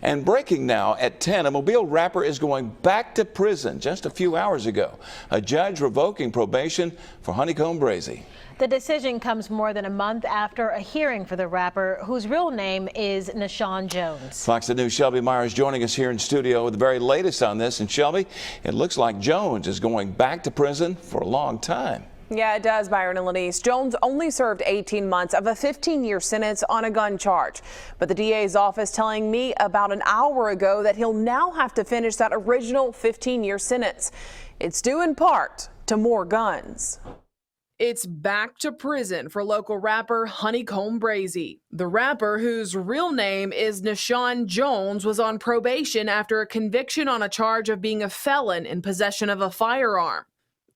And breaking now at 10, a Mobile rapper is going back to prison just a few hours ago. A judge revoking probation for HoneyKomb Brazy. The decision comes more than a month after a hearing for the rapper, whose real name is Nashawn Jones. Fox News' Shelby Myers joining us here in studio with the very latest on this. And Shelby, it looks like Jones is going back to prison for a long time. Yeah, it does, Byron and Lenise. Jones only served 18 months of a 15-year sentence on a gun charge. But the DA's office telling me about an hour ago that he'll now have to finish that original 15-year sentence. It's due in part to more guns. It's back to prison for local rapper HoneyKomb Brazy. The rapper, whose real name is Nashawn Jones, was on probation after a conviction on a charge of being a felon in possession of a firearm.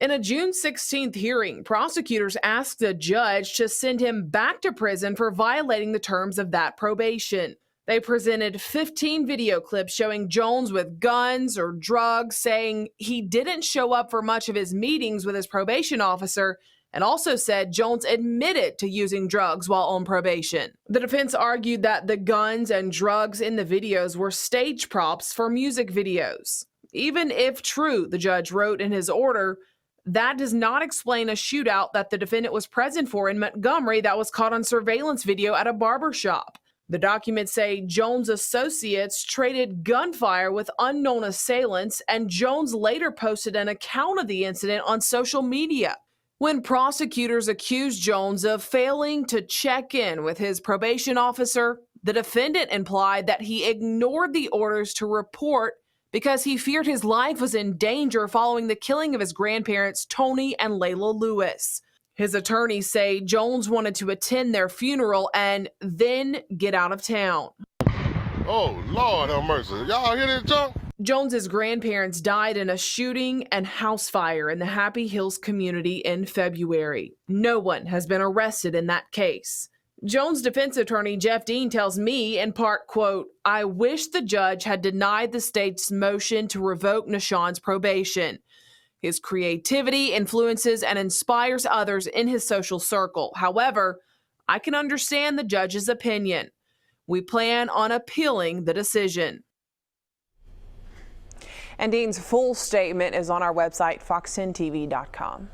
In a June 16th hearing, prosecutors asked the judge to send him back to prison for violating the terms of that probation. They presented 15 video clips showing Jones with guns or drugs, saying he didn't show up for much of his meetings with his probation officer, and also said Jones admitted to using drugs while on probation. The defense argued that the guns and drugs in the videos were stage props for music videos. Even if true, the judge wrote in his order, that does not explain a shootout that the defendant was present for in Montgomery that was caught on surveillance video at a barber shop. The documents say Jones' associates traded gunfire with unknown assailants, and Jones later posted an account of the incident on social media. When prosecutors accused Jones of failing to check in with his probation officer, the defendant implied that he ignored the orders to report because he feared his life was in danger following the killing of his grandparents, Tony and Layla Lewis. His attorneys say Jones wanted to attend their funeral and then get out of town. Oh, Lord have mercy. Y'all hear this junk? Jones's grandparents died in a shooting and house fire in the Happy Hills community in February. No one has been arrested in that case. Jones' defense attorney Jeff Dean tells me in part, quote, "I wish the judge had denied the state's motion to revoke Nashawn's probation. His creativity influences and inspires others in his social circle. However, I can understand the judge's opinion. We plan on appealing the decision." And Dean's full statement is on our website, fox10tv.com.